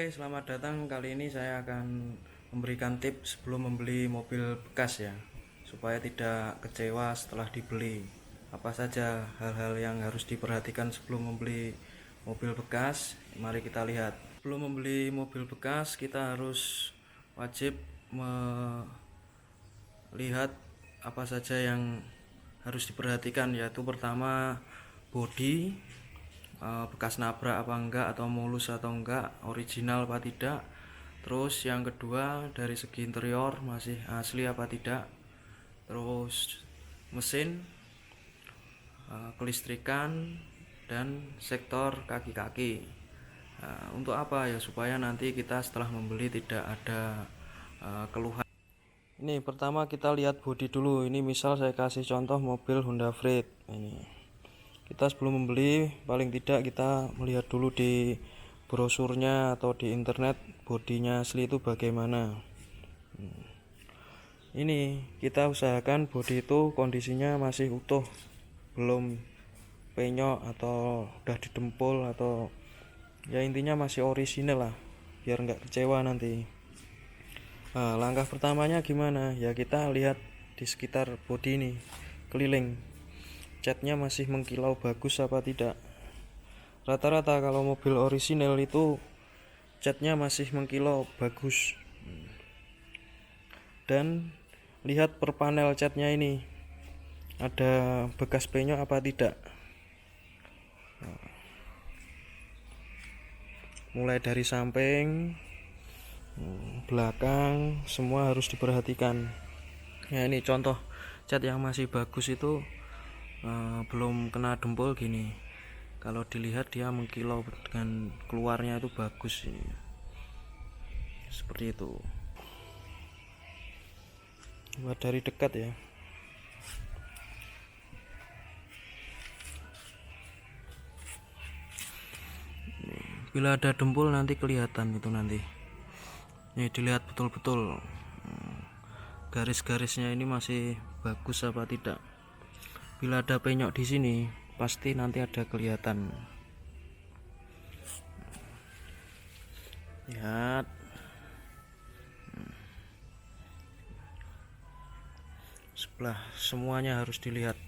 Oke, selamat datang. Kali ini saya akan memberikan tips sebelum membeli mobil bekas ya, supaya tidak kecewa setelah dibeli. Apa saja hal-hal yang harus diperhatikan sebelum membeli mobil bekas? Mari kita lihat. Sebelum membeli mobil bekas, kita harus wajib melihat apa saja yang harus diperhatikan, yaitu pertama bodi, bekas nabrak apa enggak, atau mulus atau enggak, original apa tidak. Terus yang kedua dari segi interior masih asli apa tidak. Terus mesin, kelistrikan, dan sektor kaki-kaki. Untuk apa ya? Supaya nanti kita setelah membeli tidak ada keluhan. Ini pertama kita lihat bodi dulu. Ini misal saya kasih contoh mobil Honda Freed. Ini kita sebelum membeli paling tidak kita melihat dulu di brosurnya atau di internet bodinya asli itu bagaimana. Ini kita usahakan bodi itu kondisinya masih utuh, belum penyok atau udah didempul, atau ya intinya masih orisinal lah, biar nggak kecewa nanti. Nah, langkah pertamanya gimana ya, kita lihat di sekitar bodi ini keliling, catnya masih mengkilau bagus apa tidak. Rata-rata kalau mobil orisinal itu catnya masih mengkilau bagus. Dan lihat per panel catnya ini ada bekas penyok apa tidak. Mulai dari samping, belakang, semua harus diperhatikan. Ya ini contoh cat yang masih bagus itu, belum kena dempul gini. Kalau dilihat dia mengkilau dengan keluarnya itu bagus ini. Seperti itu. Buat dari dekat ya. Bila ada dempul nanti kelihatan itu nanti. Nih dilihat betul-betul garis-garisnya ini masih bagus apa tidak. Bila ada penyok di sini pasti nanti ada kelihatan. Lihat. Sebelah semuanya harus dilihat.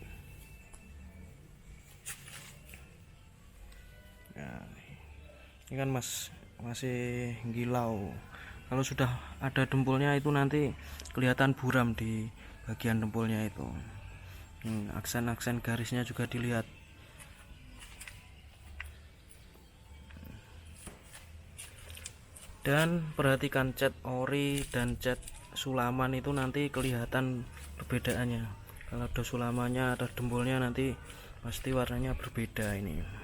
Nah, ini kan masih gilau. Kalau sudah ada dempulnya itu nanti kelihatan buram di bagian dempulnya itu. Aksen-aksen garisnya juga dilihat. Dan perhatikan cat ori dan cat sulaman itu nanti kelihatan perbedaannya. Kalau ada sulamannya, ada dempulnya, nanti pasti warnanya berbeda ini.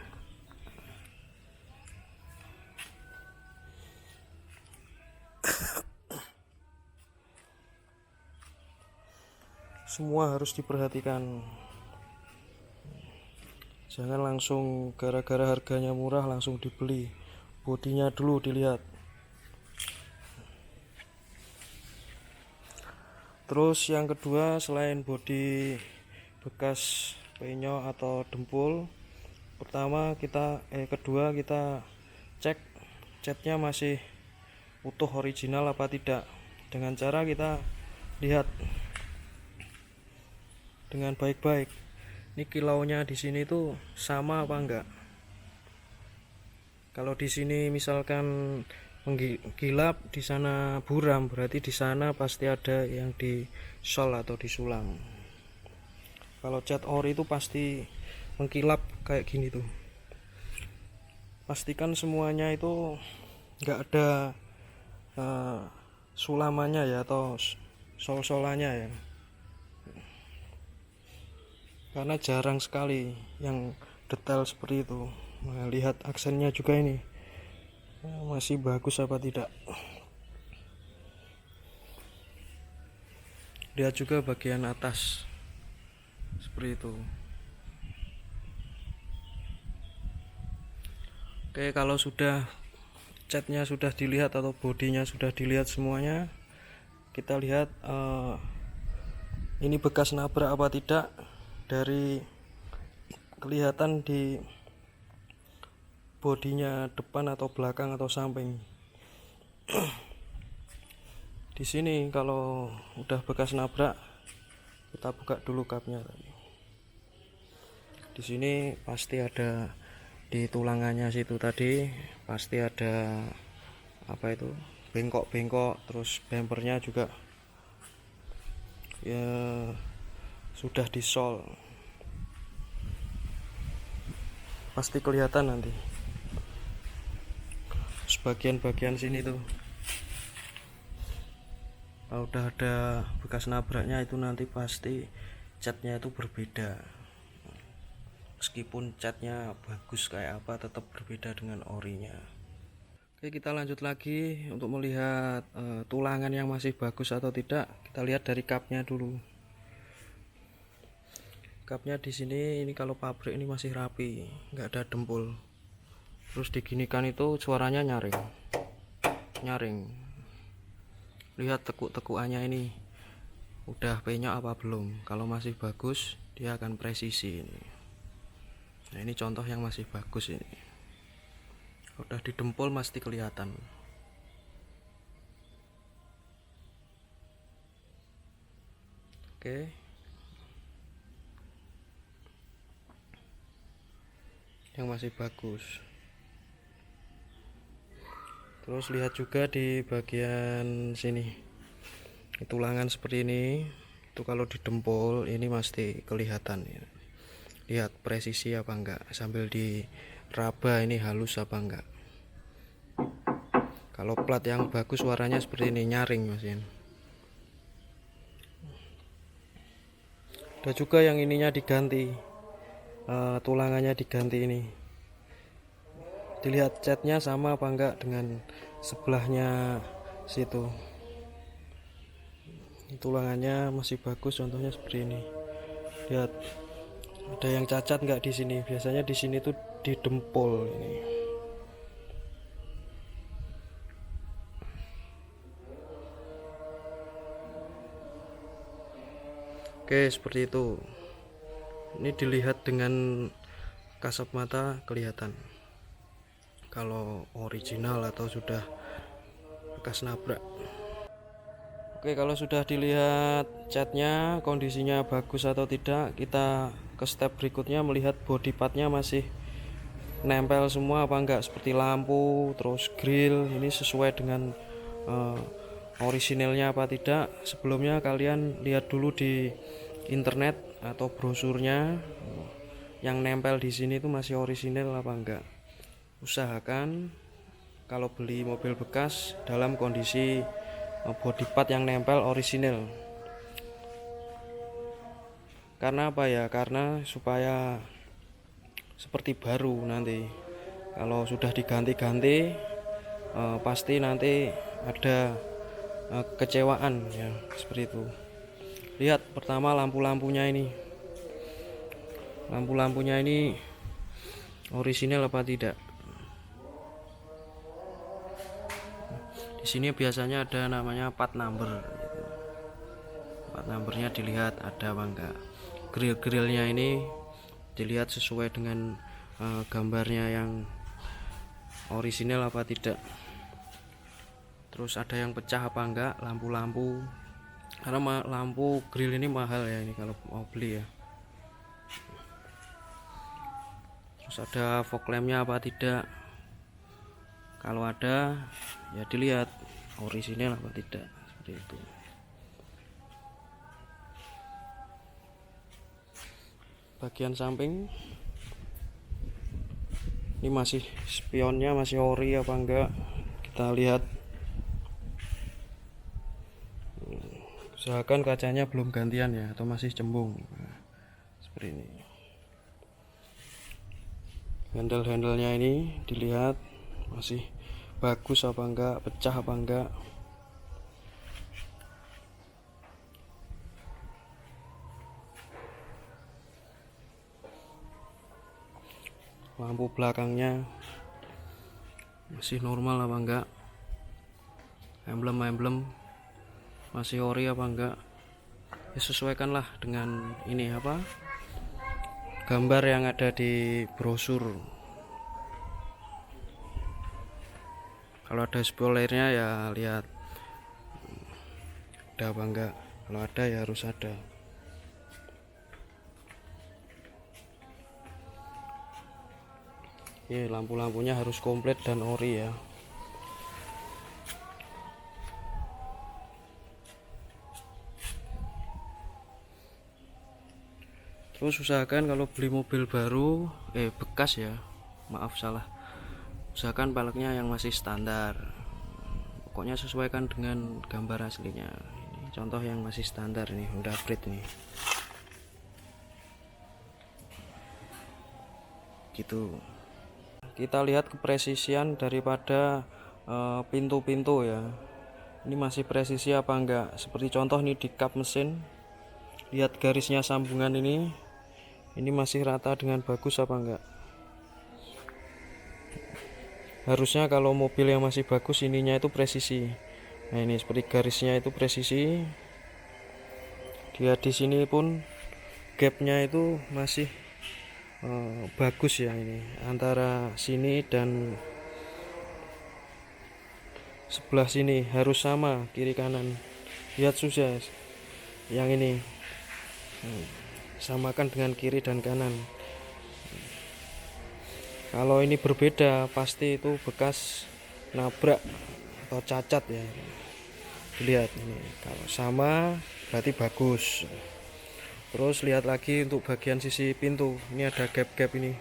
Semua harus diperhatikan. Jangan langsung gara-gara harganya murah langsung dibeli. Bodinya dulu dilihat. Terus yang kedua, selain bodi bekas penyok atau dempul, kedua kita cek catnya masih utuh original apa tidak, dengan cara kita lihat dengan baik-baik. Ini kilaunya di sini tuh sama apa enggak. Kalau di sini misalkan menggilap, di sana buram, berarti di sana pasti ada yang di sol atau disulang. Kalau cat ori itu pasti mengkilap kayak gini tuh. Pastikan semuanya itu nggak ada sulamannya ya, atau sol-solannya ya, karena jarang sekali yang detail seperti itu. Nah, lihat aksennya juga ini masih bagus apa tidak. Lihat juga bagian atas seperti itu. Oke, kalau sudah catnya sudah dilihat atau bodinya sudah dilihat semuanya, kita lihat ini bekas nabrak apa tidak. Dari kelihatan di bodinya depan atau belakang atau samping. Di sini kalau udah bekas nabrak, kita buka dulu kapnya. Di sini pasti ada, di tulangannya situ tadi pasti ada apa itu, bengkok-bengkok, terus bumpernya juga ya sudah disol, pasti kelihatan nanti sebagian-bagian sini tuh. Kalau udah ada bekas nabraknya itu nanti pasti catnya itu berbeda. Meskipun catnya bagus kayak apa, tetap berbeda dengan orinya. Oke, kita lanjut lagi untuk melihat tulangan yang masih bagus atau tidak. Kita lihat dari kapnya dulu. Kapnya di sini ini kalau pabrik ini masih rapi, nggak ada dempul. Terus diginikan itu suaranya nyaring. Lihat tekuk-tekukannya ini udah penyok apa belum. Kalau masih bagus dia akan presisi ini. Nah, ini contoh yang masih bagus ini. Udah didempul pasti kelihatan. Oke. Yang masih bagus. Terus lihat juga di bagian sini. Tulangan seperti ini. Itu kalau didempul ini pasti kelihatan ya. Lihat presisi apa enggak, sambil diraba ini halus apa enggak. Kalau plat yang bagus suaranya seperti ini, nyaring mesin. Ada juga yang ininya diganti, tulangannya diganti ini. Dilihat catnya sama apa enggak dengan sebelahnya situ. Tulangannya masih bagus, contohnya seperti ini. Lihat, ada yang cacat nggak di sini? Biasanya di sini tuh didempul ini. Oke, seperti itu. Ini dilihat dengan kasat mata kelihatan kalau original atau sudah bekas nabrak. Oke, kalau sudah dilihat catnya kondisinya bagus atau tidak, kita ke step berikutnya melihat body partnya masih nempel semua apa enggak, seperti lampu, terus grill ini sesuai dengan orisinilnya apa tidak. Sebelumnya kalian lihat dulu di internet atau brosurnya, yang nempel di sini itu masih orisinil apa enggak. Usahakan kalau beli mobil bekas dalam kondisi body part yang nempel orisinil. Karena apa ya? Karena supaya seperti baru nanti. Kalau sudah diganti-ganti pasti nanti ada kecewaan ya, seperti itu. Lihat pertama lampu-lampunya ini. Lampu-lampunya ini orisinil apa tidak? Di sini biasanya ada namanya part number. Part numbernya dilihat ada apa enggak. Grill-grillnya ini dilihat sesuai dengan gambarnya yang orisinil apa tidak. Terus ada yang pecah apa enggak, lampu-lampu. Karena lampu grill ini mahal ya ini kalau mau beli ya. Terus ada fog lampnya apa tidak. Kalau ada ya dilihat orisinil apa tidak, seperti itu. Bagian samping ini masih spionnya masih ori apa enggak, kita lihat. Usahakan kacanya belum gantian ya, atau masih cembung. Nah, seperti ini. Handle-handlenya ini dilihat masih bagus apa enggak, pecah apa enggak. Lampu belakangnya masih normal apa enggak, emblem masih ori apa enggak. Ya sesuaikanlah dengan ini apa, gambar yang ada di brosur. Kalau ada spoilernya ya lihat ada apa enggak. Kalau ada ya harus ada. Ini lampu-lampunya harus komplit dan ori ya. Terus usahakan kalau beli mobil baru, bekas ya, maaf salah, usahakan peleknya yang masih standar. Pokoknya sesuaikan dengan gambar aslinya. Ini contoh yang masih standar nih, Honda Freed nih. Gitu. Kita lihat kepresisian daripada pintu-pintu ya. Ini masih presisi apa enggak? Seperti contoh nih di kap mesin. Lihat garisnya sambungan ini. Ini masih rata dengan bagus apa enggak? Harusnya kalau mobil yang masih bagus ininya itu presisi. Nah, ini seperti garisnya itu presisi. Dia di sini pun gapnya itu masih bagus ya, ini antara sini dan sebelah sini harus sama kiri kanan. Lihat susah yang ini. Samakan dengan kiri dan kanan. Kalau ini berbeda pasti itu bekas nabrak atau cacat ya. Lihat ini, kalau sama berarti bagus. Terus lihat lagi untuk bagian sisi pintu, ini ada gap-gap ini.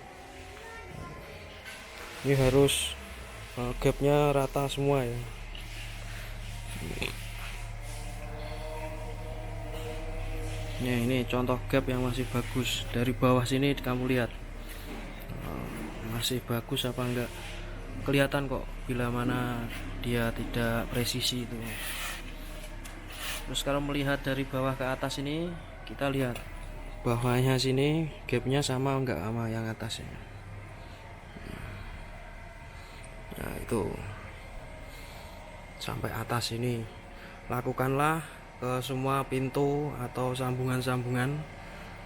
Ini harus gapnya rata semua ya. Nah, ini contoh gap yang masih bagus. Dari bawah sini kamu lihat masih bagus apa enggak. Kelihatan kok bila mana dia tidak presisi itu. Terus kalau melihat dari bawah ke atas ini, kita lihat bawahnya sini gapnya sama enggak sama yang atasnya. Nah, itu sampai atas ini. Lakukanlah ke semua pintu atau sambungan-sambungan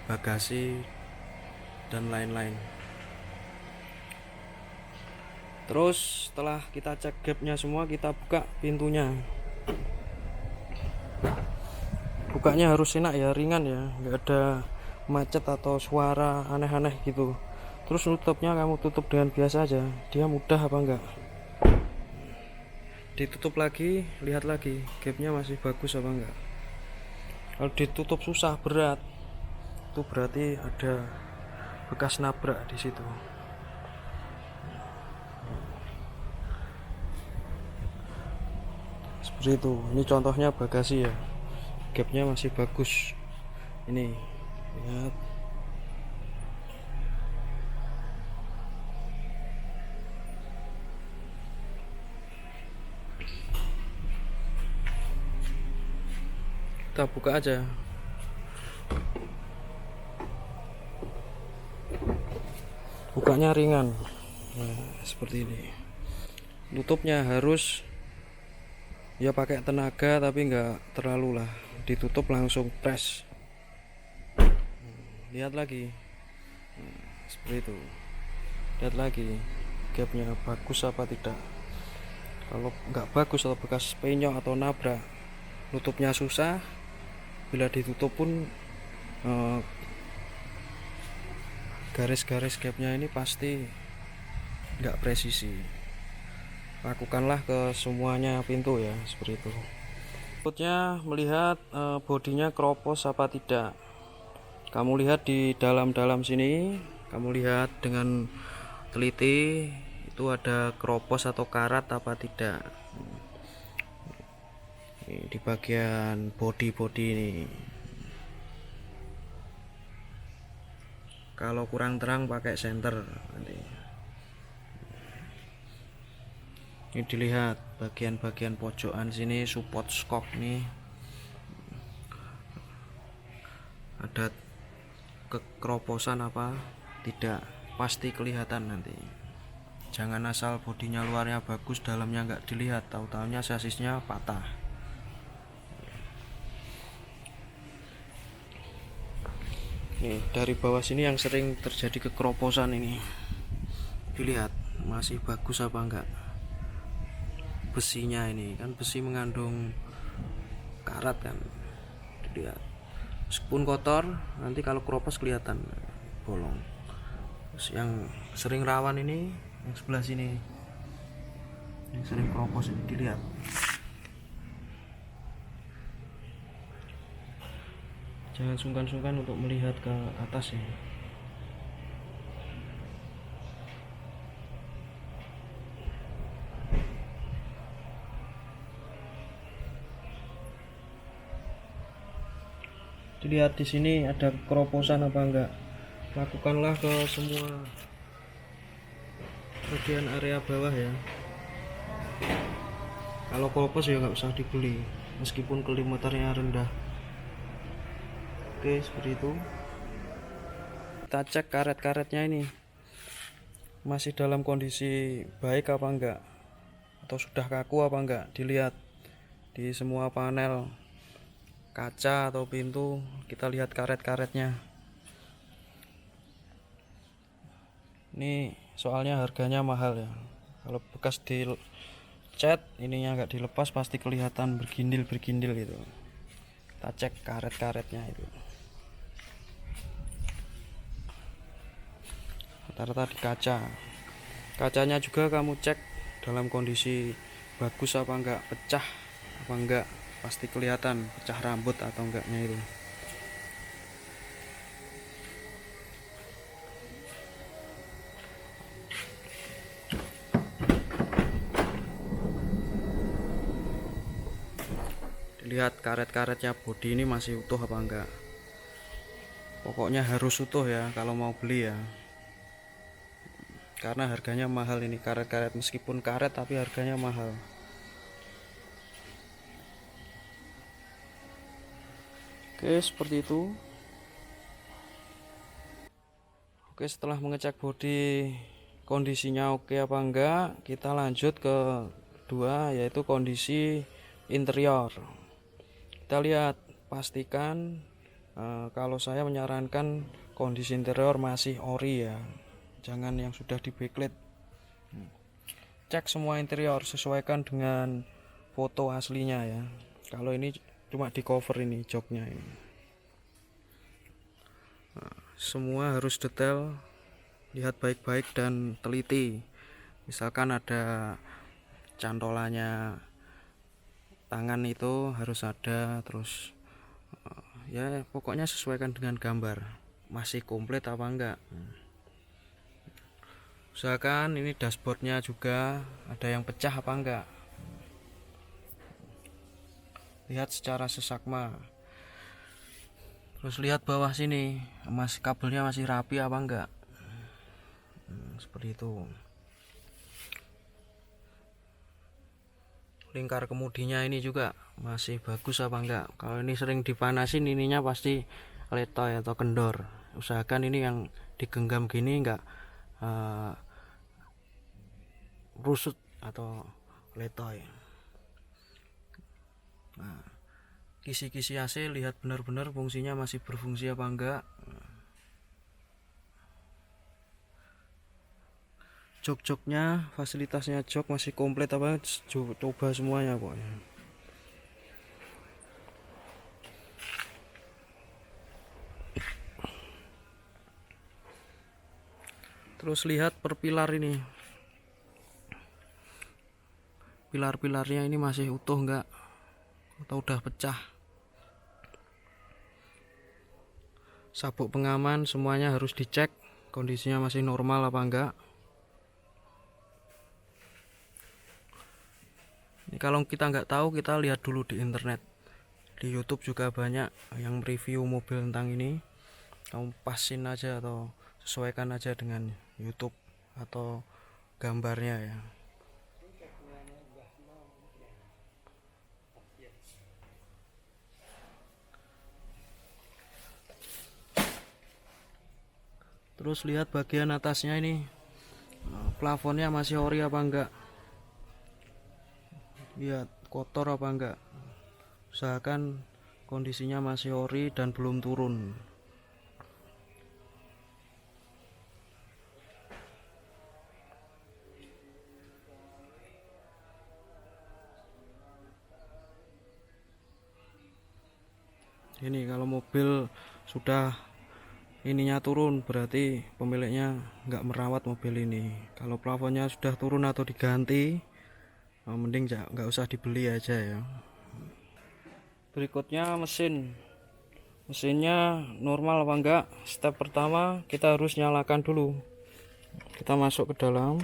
bagasi dan lain-lain. Terus setelah kita cek gapnya semua, kita buka pintunya. Bukanya harus enak ya, ringan ya, nggak ada macet atau suara aneh-aneh gitu. Terus nutupnya kamu tutup dengan biasa aja, dia mudah apa enggak. Ditutup lagi, lihat lagi gapnya masih bagus apa enggak. Kalau ditutup susah, berat, itu berarti ada bekas nabrak di situ. Seperti itu. Ini contohnya bagasi ya, gapnya masih bagus. Ini lihat. Kita buka aja. Bukanya ringan. Nah, seperti ini. Tutupnya harus ya pakai tenaga, tapi enggak terlalu lah. Ditutup langsung press. Lihat lagi. Nah, seperti itu. Lihat lagi gapnya bagus apa tidak. Kalau enggak bagus atau bekas penyok atau nabrak, nutupnya susah. Bila ditutup pun garis-garis gapnya ini pasti nggak presisi. Lakukanlah ke semuanya pintu ya, seperti itu. Berikutnya melihat bodinya keropos apa tidak. Kamu lihat di dalam sini, kamu lihat dengan teliti itu ada keropos atau karat apa tidak. Ini di bagian bodi ini. Kalau kurang terang pakai senter nanti. Ini dilihat bagian-bagian pojokan sini, support skok nih ada kekeroposan apa tidak, pasti kelihatan nanti. Jangan asal bodinya luarnya bagus, dalamnya nggak dilihat, tahu-taunya sasisnya patah. Nih, dari bawah sini yang sering terjadi kekeroposan ini. Dilihat masih bagus apa enggak. besinya. Ini kan besi mengandung karat kan, dilihat meskipun kotor nanti kalau keropos kelihatan bolong. Terus yang sering rawan ini yang sebelah sini, yang sering keropos ini, dilihat. Jangan sungkan-sungkan untuk melihat ke atas ya. Dilihat di sini ada keroposan apa enggak. Lakukanlah ke semua bagian area bawah ya. Kalau keropos ya nggak usah dibeli, meskipun kilometernya rendah. Oke, seperti itu. Kita cek karet-karetnya ini masih dalam kondisi baik apa enggak, atau sudah kaku apa enggak. Dilihat di semua panel kaca atau pintu, kita lihat karet-karetnya. Ini soalnya harganya mahal ya. Kalau bekas dicat ininya nggak dilepas pasti kelihatan bergindil-bergindil gitu. Kita cek karet-karetnya itu. Rata-rata di kaca. Kacanya juga kamu cek dalam kondisi bagus apa enggak, pecah apa enggak, pasti kelihatan pecah rambut atau enggaknya itu. Lihat karet-karetnya bodi ini masih utuh apa enggak. Pokoknya harus utuh ya kalau mau beli ya, karena harganya mahal ini karet-karet. Meskipun karet tapi harganya mahal. Oke, seperti itu. Oke, setelah mengecek bodi kondisinya oke apa enggak, kita lanjut ke kedua, yaitu kondisi interior. Kita lihat, pastikan kalau saya menyarankan kondisi interior masih ori ya, jangan yang sudah di backlit. Cek semua interior, sesuaikan dengan foto aslinya ya. Kalau ini cuma di cover ini joknya ini. Semua harus detail, lihat baik-baik dan teliti. Misalkan ada cantolannya tangan itu harus ada, terus ya pokoknya sesuaikan dengan gambar, masih komplit apa enggak. Usahakan ini dashboardnya juga ada yang pecah apa enggak. Lihat secara seksama. Terus lihat bawah sini, kabelnya masih rapi apa enggak. Seperti itu. Lingkar kemudinya ini juga masih bagus apa enggak. Kalau ini sering dipanasin ininya pasti letoy atau kendor. Usahakan ini yang digenggam gini enggak rusut atau letoy. Nah, kisi-kisi AC lihat benar-benar fungsinya masih berfungsi apa enggak. Jok-joknya, fasilitasnya jok masih komplit apa, coba semuanya pokoknya. Terus lihat per pilar ini, pilar-pilarnya ini masih utuh enggak atau udah pecah. Sabuk pengaman semuanya harus dicek kondisinya masih normal apa enggak. Ini kalau kita nggak tahu, kita lihat dulu di internet, di YouTube juga banyak yang review mobil tentang ini. Kamu pasin aja atau sesuaikan aja dengan YouTube atau gambarnya ya. Terus lihat bagian atasnya ini, plafonnya masih ori apa enggak. Lihat kotor apa enggak. Usahakan kondisinya masih ori dan belum turun. Ini kalau mobil sudah ininya turun berarti pemiliknya nggak merawat mobil ini. Kalau plafonnya sudah turun atau diganti, mending nggak usah dibeli aja ya. Berikutnya mesinnya normal apa enggak. Step pertama kita harus nyalakan dulu. Kita masuk ke dalam,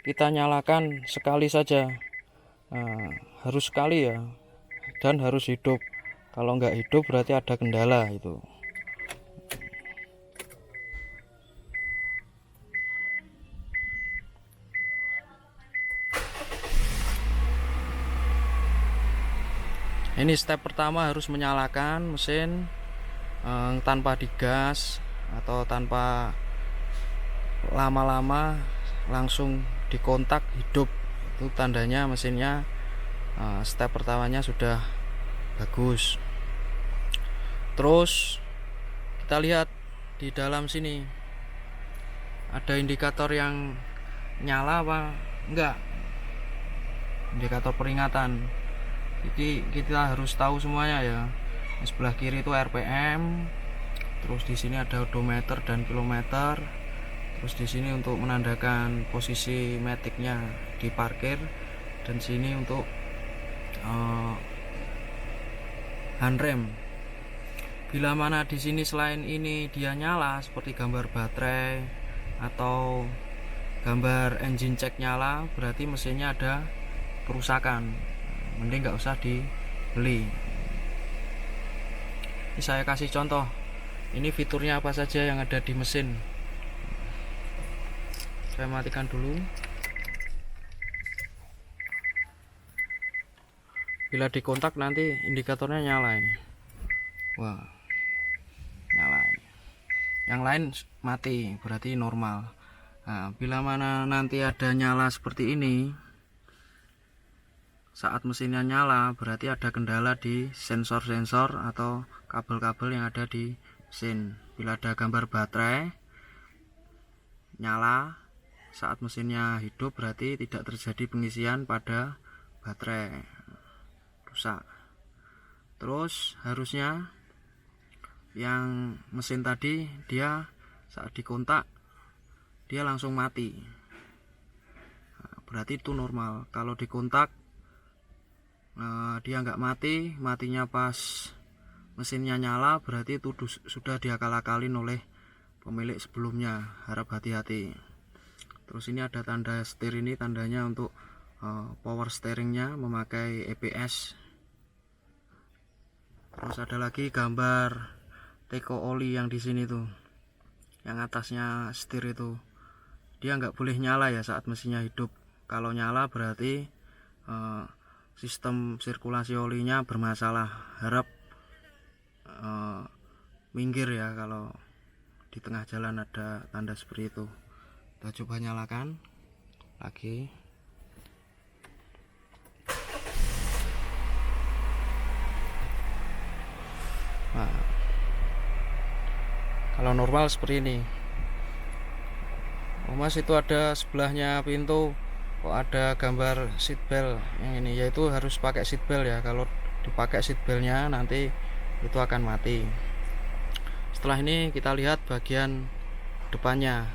kita nyalakan sekali saja. Nah, harus sekali ya, dan harus hidup. Kalau nggak hidup berarti ada kendala itu. Ini step pertama, harus menyalakan mesin tanpa digas atau tanpa lama-lama langsung dikontak hidup. Itu tandanya mesinnya step pertamanya sudah bagus. Terus kita lihat di dalam sini ada indikator yang nyala apa enggak, indikator peringatan. Jadi kita harus tahu semuanya ya. Di sebelah kiri itu RPM, terus di sini ada odometer dan kilometer, terus di sini untuk menandakan posisi maticnya di parkir, dan sini untuk handrem. Bila mana di sini selain ini dia nyala seperti gambar baterai atau gambar engine check nyala, berarti mesinnya ada kerusakan, mending nggak usah dibeli. Ini saya kasih contoh, ini fiturnya apa saja yang ada di mesin. Saya matikan dulu. Bila dikontak nanti indikatornya nyala ini. Wah, nyala ini. Yang lain mati, berarti normal. Nah, bila mana nanti ada nyala seperti ini, saat mesinnya nyala berarti ada kendala di sensor-sensor atau kabel-kabel yang ada di mesin. Bila ada gambar baterai nyala saat mesinnya hidup, berarti tidak terjadi pengisian pada baterai, rusak. Terus harusnya yang mesin tadi dia saat dikontak dia langsung mati, berarti itu normal. Kalau dikontak dia nggak mati, matinya pas mesinnya nyala, berarti itu sudah diakal-akalin oleh pemilik sebelumnya. Harap hati-hati. Terus ini ada tanda setir, ini tandanya untuk power steeringnya memakai EPS. Terus ada lagi gambar teko oli yang di sini tuh, yang atasnya setir itu, dia nggak boleh nyala ya saat mesinnya hidup. Kalau nyala berarti sistem sirkulasi olinya bermasalah. Harap minggir ya kalau di tengah jalan ada tanda seperti itu. Kita coba nyalakan lagi. Nah, kalau normal seperti ini. Oh mas, itu ada sebelahnya pintu kok ada gambar seatbelt yang ini, yaitu harus pakai seatbelt ya. Kalau dipakai seatbeltnya nanti itu akan mati. Setelah ini kita lihat bagian depannya.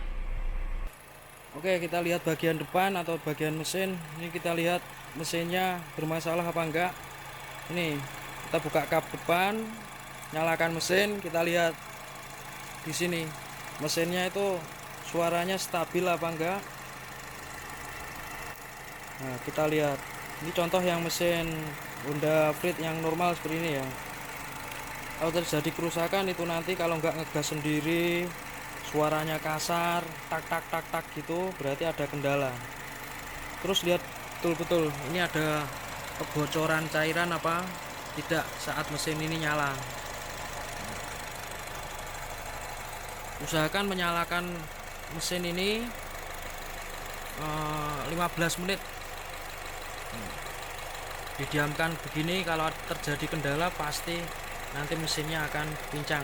Oke, kita lihat bagian depan atau bagian mesin. Ini kita lihat mesinnya bermasalah apa enggak. Ini kita buka kap depan, nyalakan mesin, kita lihat di sini mesinnya itu suaranya stabil apa enggak. Nah, kita lihat ini contoh yang mesin Honda Freed yang normal seperti ini ya. Kalau terjadi kerusakan itu nanti kalau nggak ngegas sendiri, suaranya kasar, tak tak tak tak gitu, berarti ada kendala. Terus lihat betul-betul ini ada kebocoran cairan apa tidak saat mesin ini nyala. Usahakan menyalakan mesin ini 15 menit. Didiamkan begini, kalau terjadi kendala pasti nanti mesinnya akan pincang.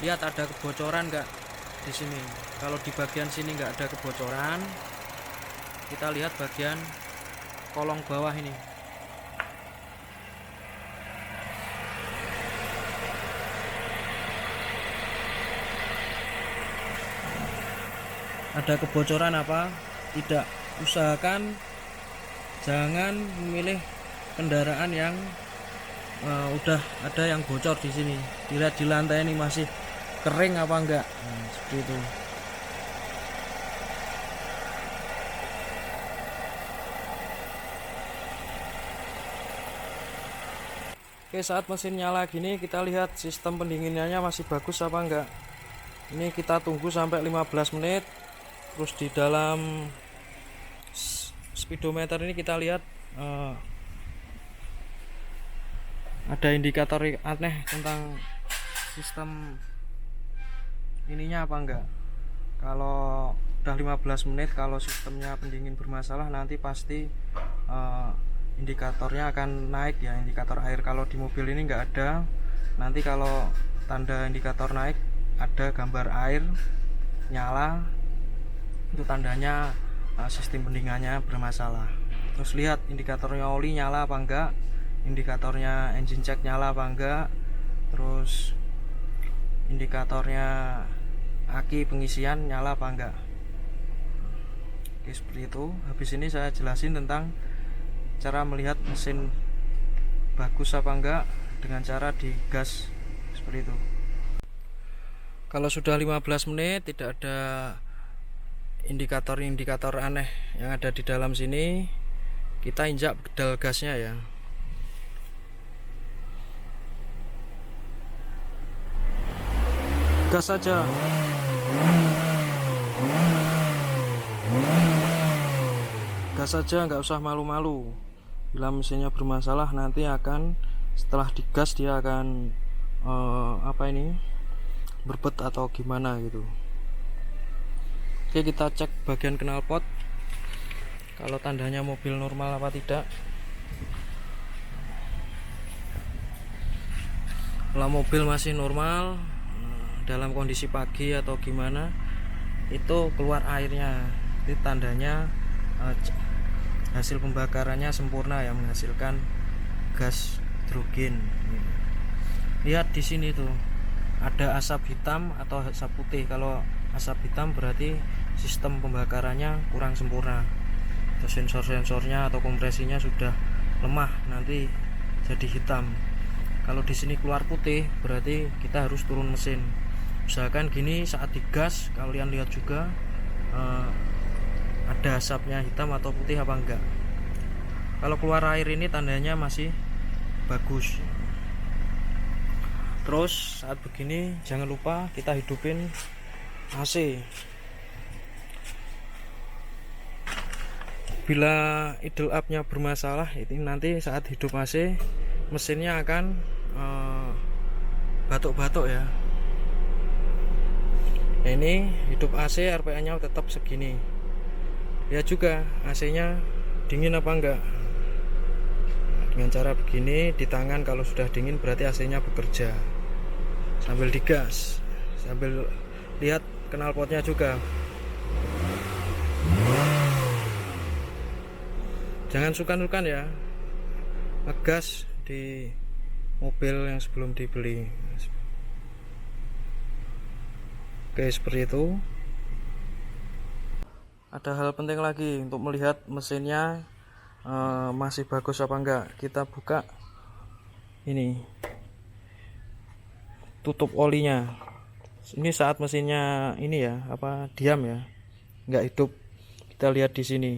Lihat ada kebocoran enggak di sini. Kalau di bagian sini enggak ada kebocoran, kita lihat bagian kolong bawah ini. Ada kebocoran apa? Tidak. Usahakan jangan memilih kendaraan yang udah ada yang bocor di sini. Dilihat di lantai ini masih kering apa enggak. Nah, seperti itu. Oke, saat mesin nyala gini kita lihat sistem pendinginannya masih bagus apa enggak. Ini kita tunggu sampai 15 menit. Terus di dalam speedometer ini kita lihat ada indikator aneh tentang sistem ininya apa enggak. Kalau udah 15 menit, kalau sistemnya pendingin bermasalah, nanti pasti indikatornya akan naik ya, indikator air. Kalau di mobil ini enggak ada. Nanti kalau tanda indikator naik ada gambar air nyala, itu tandanya sistem pendinginannya bermasalah. Terus lihat indikatornya oli nyala apa enggak, indikatornya engine check nyala apa enggak, terus indikatornya aki pengisian nyala apa enggak. Oke, seperti itu. Habis ini saya jelasin tentang cara melihat mesin bagus apa enggak dengan cara digas seperti itu. Kalau sudah 15 menit tidak ada indikator-indikator aneh yang ada di dalam sini, kita injak pedal gasnya ya. Gas saja. Gas saja, nggak usah malu-malu. Bila mesinnya bermasalah nanti akan setelah digas dia akan berbet atau gimana gitu. Oke, kita cek bagian knalpot kalau tandanya mobil normal apa tidak. Kalau mobil masih normal dalam kondisi pagi atau gimana, itu keluar airnya, itu tandanya hasil pembakarannya sempurna ya, menghasilkan gas hidrogen. Lihat di sini tuh ada asap hitam atau asap putih. Kalau asap hitam berarti sistem pembakarannya kurang sempurna, atau sensor-sensornya atau kompresinya sudah lemah, nanti jadi hitam. Kalau di sini keluar putih berarti kita harus turun mesin. Usahakan gini saat digas, kalian lihat juga ada asapnya hitam atau putih apa enggak. Kalau keluar air ini tandanya masih bagus. Terus saat begini jangan lupa kita hidupin AC. Bila idle up-nya bermasalah, itu nanti saat hidup AC mesinnya akan batuk-batuk ya. Nah, ini hidup AC, RPM-nya tetap segini. Lihat juga AC-nya dingin apa enggak. Dengan cara begini di tangan, kalau sudah dingin berarti AC-nya bekerja. Sambil digas, sambil lihat knalpotnya juga. Jangan sungkan-sungkan ya ngegas di mobil yang sebelum dibeli. Oke, seperti itu. Ada hal penting lagi untuk melihat mesinnya masih bagus apa enggak. Kita buka ini tutup olinya. Ini saat mesinnya ini ya, diam ya, enggak hidup. Kita lihat di sini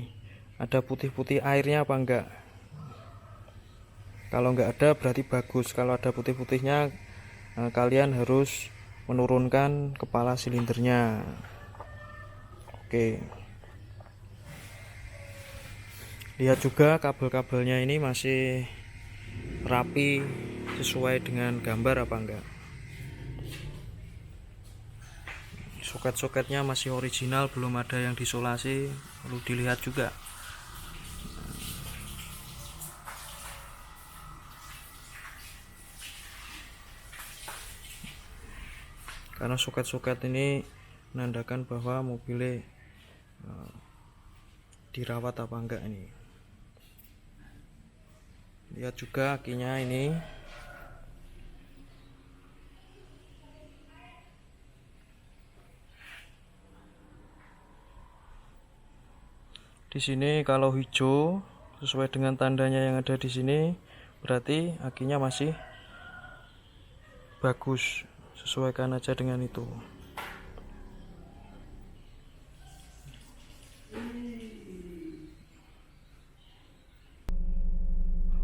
ada putih-putih airnya apa enggak. Kalau enggak ada berarti bagus. Kalau ada putih-putihnya, kalian harus menurunkan kepala silindernya. Oke. Lihat juga kabel-kabelnya ini masih rapi sesuai dengan gambar apa enggak. Soket-soketnya masih original, belum ada yang disolasi, perlu dilihat juga. Karena soket-soket ini menandakan bahwa mobilnya dirawat apa enggak ini. Lihat juga akinya ini. Di sini kalau hijau sesuai dengan tandanya yang ada di sini, berarti akinya masih bagus. Sesuaikan aja dengan itu.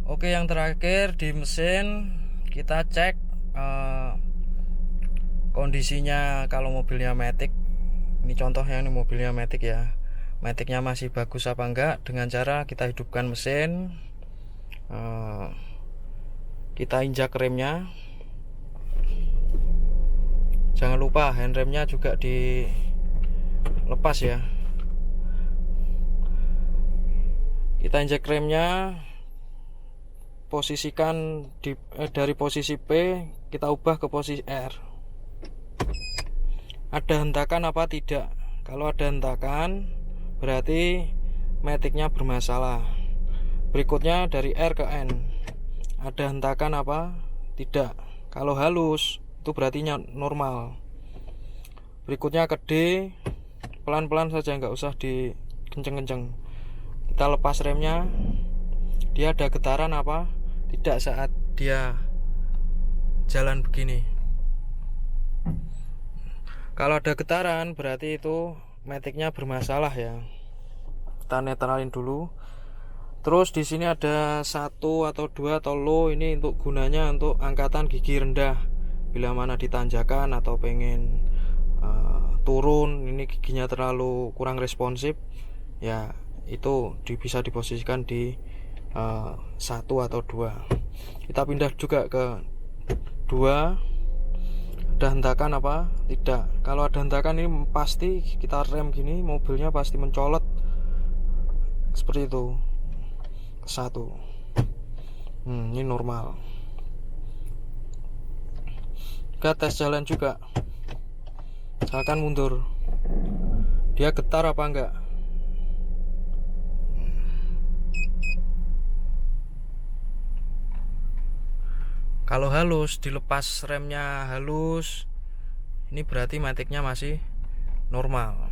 Oke, yang terakhir di mesin kita cek kondisinya. Kalau mobilnya Matic, ini contohnya, ini mobilnya Matic ya, Maticnya masih bagus apa enggak, dengan cara kita hidupkan mesin, kita injak remnya. Jangan lupa handremnya juga dilepas ya. Kita injek remnya, posisikan dari posisi P kita ubah ke posisi R. Ada hentakan apa tidak? Kalau ada hentakan berarti Maticnya bermasalah. Berikutnya dari R ke N, ada hentakan apa tidak? Kalau halus itu berarti normal. Berikutnya ke D, pelan-pelan saja, nggak usah dikenceng-kenceng. Kita lepas remnya. Dia ada getaran apa tidak saat dia jalan begini? Kalau ada getaran berarti itu Maticnya bermasalah ya. Kita netralin dulu. Terus di sini ada 1 atau 2 atau low, ini untuk gunanya untuk angkatan gigi rendah. Bila mana ditanjakan atau pengen turun, ini giginya terlalu kurang responsif ya, itu bisa diposisikan di 1 atau 2. Kita pindah juga ke 2. Ada hentakan apa tidak? Kalau ada hentakan ini pasti kita rem gini, mobilnya pasti mencolot seperti itu. 1. Ini normal. Kita tes jalan juga. Misalkan mundur, dia getar apa enggak? Kalau halus, dilepas remnya halus, ini berarti Maticnya masih normal.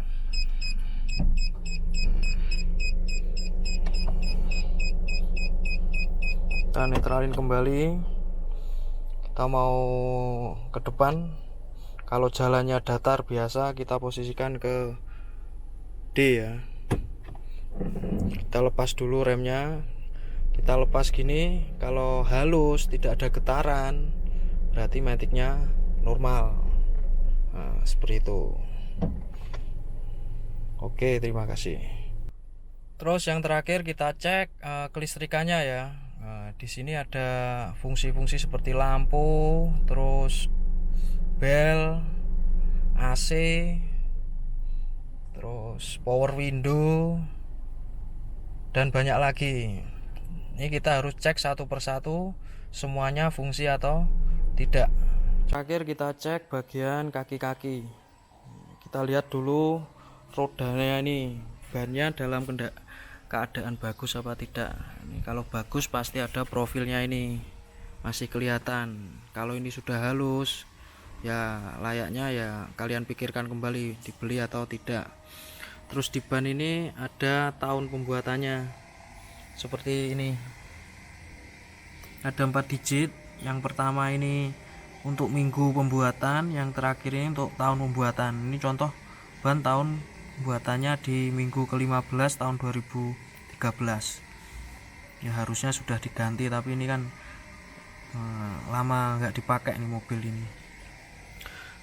Kita netralin kembali. Kita mau ke depan. Kalau jalannya datar biasa, kita posisikan ke D ya. Kita lepas dulu remnya. Kita lepas gini. Kalau halus, tidak ada getaran, berarti Maticnya normal. Nah, seperti itu. Oke, terima kasih. Terus yang terakhir kita cek kelistrikannya ya. Di sini ada fungsi-fungsi seperti lampu, terus bel, AC, terus power window, dan banyak lagi. Ini kita harus cek satu persatu semuanya fungsi atau tidak. Terakhir kita cek bagian kaki-kaki. Kita lihat dulu rodanya ini, bannya dalam keadaan bagus apa tidak. Ini kalau bagus pasti ada profilnya, ini masih kelihatan. Kalau ini sudah halus ya layaknya ya kalian pikirkan kembali dibeli atau tidak. Terus di ban ini ada tahun pembuatannya seperti ini, ada 4 digit. Yang pertama ini untuk minggu pembuatan, yang terakhir ini untuk tahun pembuatan. Ini contoh ban tahun pembuatannya di minggu ke-15 tahun 2013 ya, harusnya sudah diganti tapi ini kan lama nggak dipakai nih mobil ini.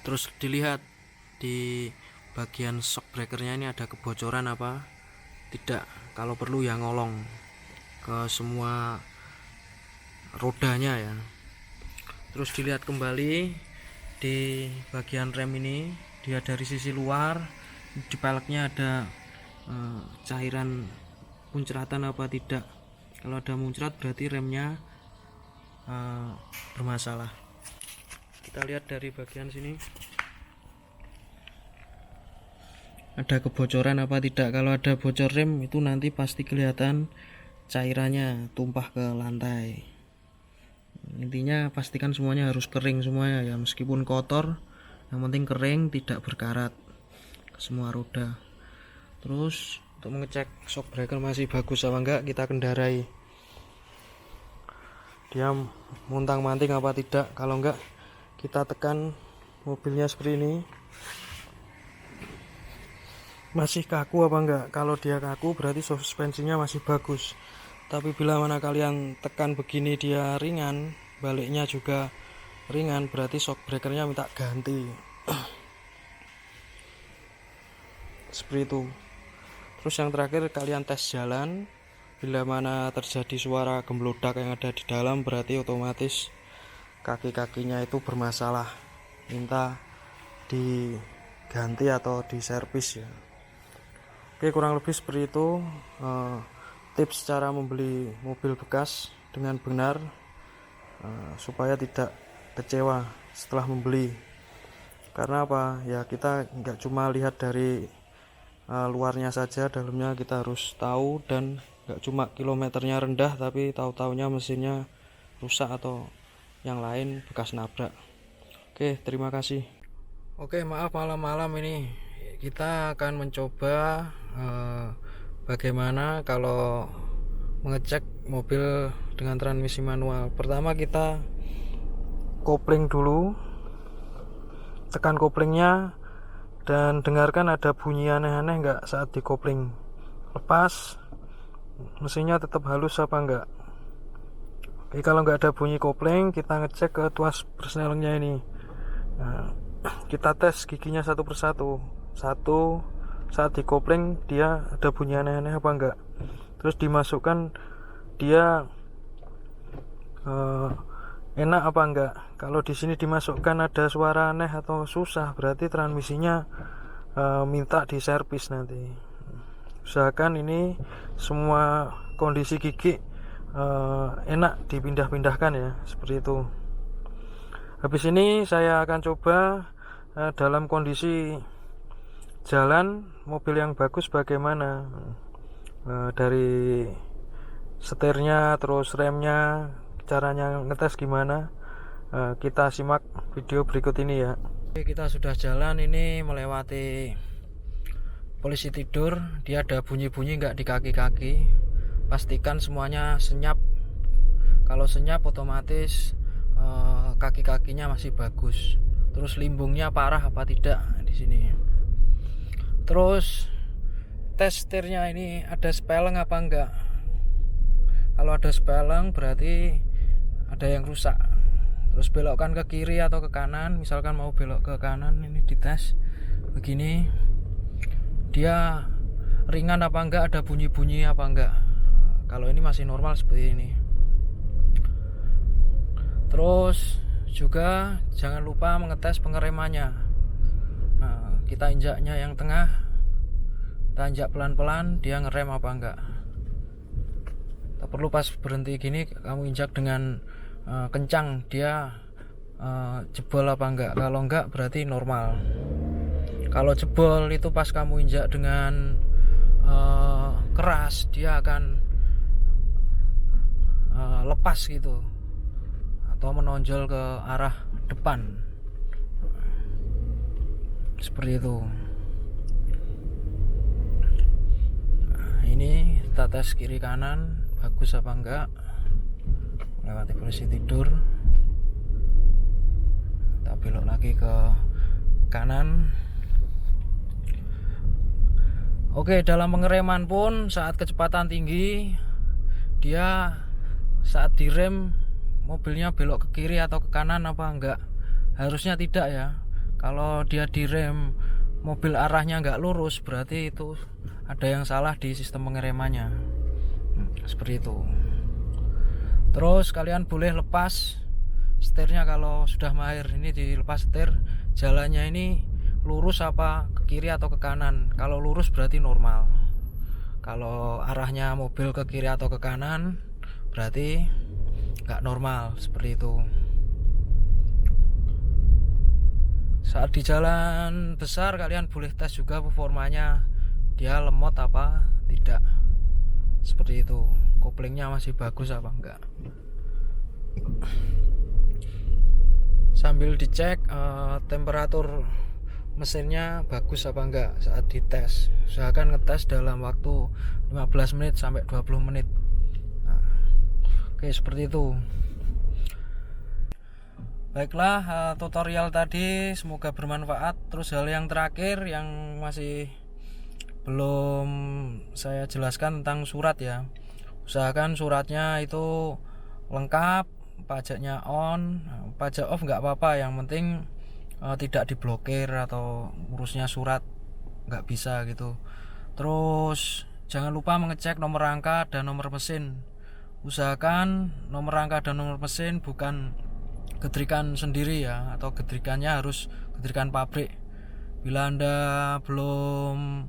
Terus dilihat di bagian shock breakernya ini ada kebocoran apa tidak. Kalau perlu ya ngolong ke semua rodanya ya. Terus dilihat kembali di bagian rem ini, dia dari sisi luar, di peleknya ada cairan muncratan apa tidak. Kalau ada muncrat berarti remnya bermasalah. Kita lihat dari bagian sini ada kebocoran apa tidak. Kalau ada bocor rem itu nanti pasti kelihatan cairannya tumpah ke lantai. Intinya pastikan semuanya harus kering semuanya ya, meskipun kotor yang penting kering, tidak berkarat semua roda. Terus untuk mengecek shock breaker masih bagus apa enggak, kita kendarai dia montang-manting apa tidak. Kalau enggak, kita tekan mobilnya seperti ini, masih kaku apa enggak. Kalau dia kaku berarti suspensinya masih bagus. Tapi bila mana kalian tekan begini dia ringan, baliknya juga ringan, berarti shock breakernya minta ganti. Seperti itu. Terus yang terakhir, kalian tes jalan. Bila mana terjadi suara gemblodak yang ada di dalam, berarti otomatis kaki-kakinya itu bermasalah, minta diganti atau diservis ya. Oke, kurang lebih seperti itu tips cara membeli mobil bekas dengan benar, supaya tidak kecewa setelah membeli. Karena apa ya, kita nggak cuma lihat dari luarnya saja, dalamnya kita harus tahu. Dan nggak cuma kilometernya rendah, tapi tahu-taunya mesinnya rusak atau yang lain bekas nabrak. Oke, terima kasih. Oke, maaf malam-malam ini kita akan mencoba bagaimana kalau mengecek mobil dengan transmisi manual. Pertama kita kopling dulu, tekan koplingnya dan dengarkan ada bunyi aneh-aneh enggak saat dikopling. Lepas, mesinnya tetap halus apa enggak. Oke, kalau enggak ada bunyi kopling, kita ngecek ke tuas persnelingnya ini. Nah, kita tes giginya satu persatu. Satu, saat dikopling dia ada bunyi aneh-aneh apa enggak. Terus dimasukkan dia enak apa enggak. Kalau di sini dimasukkan ada suara aneh atau susah, berarti transmisinya minta diservis nanti. Usahakan ini semua kondisi gigi enak dipindah-pindahkan ya, seperti itu. Habis ini saya akan coba dalam kondisi jalan mobil yang bagus bagaimana, dari setirnya terus remnya, caranya ngetes gimana. Kita simak video berikut ini ya. Oke, kita sudah jalan ini melewati polisi tidur. Dia ada bunyi-bunyi nggak di kaki-kaki, pastikan semuanya senyap. Kalau senyap otomatis kaki-kakinya masih bagus. Terus limbungnya parah apa tidak di sini. Terus tes setirnya ini ada speleng apa enggak. Kalau ada speleng berarti ada yang rusak. Terus belokkan ke kiri atau ke kanan. Misalkan mau belok ke kanan, ini dites begini, dia ringan apa enggak, ada bunyi-bunyi apa enggak. Kalau ini masih normal seperti ini. Terus juga jangan lupa mengetes pengeremannya. Nah, kita injaknya yang tengah, kita injak pelan-pelan, dia ngerem apa enggak. Tak perlu pas berhenti gini kamu injak dengan kencang, dia jebol apa enggak. Kalau enggak berarti normal. Kalau jebol itu pas kamu injak dengan keras, dia akan lepas gitu atau menonjol ke arah depan, seperti itu. Nah, ini kita tes kiri kanan bagus apa enggak. Lewati polisi tidur, kita belok lagi ke kanan. Oke, dalam pengereman pun saat kecepatan tinggi, dia saat direm mobilnya belok ke kiri atau ke kanan apa enggak. Harusnya tidak ya. Kalau dia direm mobil arahnya enggak lurus, berarti itu ada yang salah di sistem pengeremannya. Seperti itu. Terus kalian boleh lepas setirnya kalau sudah mahir. Ini dilepas setir, jalannya ini lurus apa ke kiri atau ke kanan. Kalau lurus berarti normal. Kalau arahnya mobil ke kiri atau ke kanan berarti nggak normal, seperti itu. Saat di jalan besar kalian boleh tes juga performanya, dia lemot apa tidak, seperti itu. koplingnya masih bagus apa enggak. Sambil dicek temperatur mesinnya bagus apa enggak saat dites. Usahakan ngetes dalam waktu 15 menit sampai 20 menit. Nah, oke, seperti itu. Baiklah, tutorial tadi semoga bermanfaat. Terus hal yang terakhir yang masih belum saya jelaskan tentang surat ya. Usahakan suratnya itu lengkap, pajaknya on, pajak off nggak apa-apa, yang penting tidak diblokir atau urusnya surat nggak bisa gitu. Terus jangan lupa mengecek nomor rangka dan nomor mesin. Usahakan nomor rangka dan nomor mesin bukan getrikan sendiri ya, atau getrikannya harus getrikan pabrik. Bila Anda belum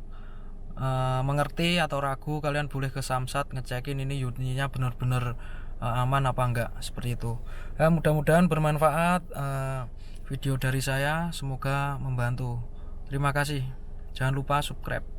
mengerti atau ragu, kalian boleh ke Samsat ngecekin ini unitnya benar-benar aman apa enggak, seperti itu. Mudah-mudahan bermanfaat video dari saya, semoga membantu. Terima kasih. Jangan lupa subscribe.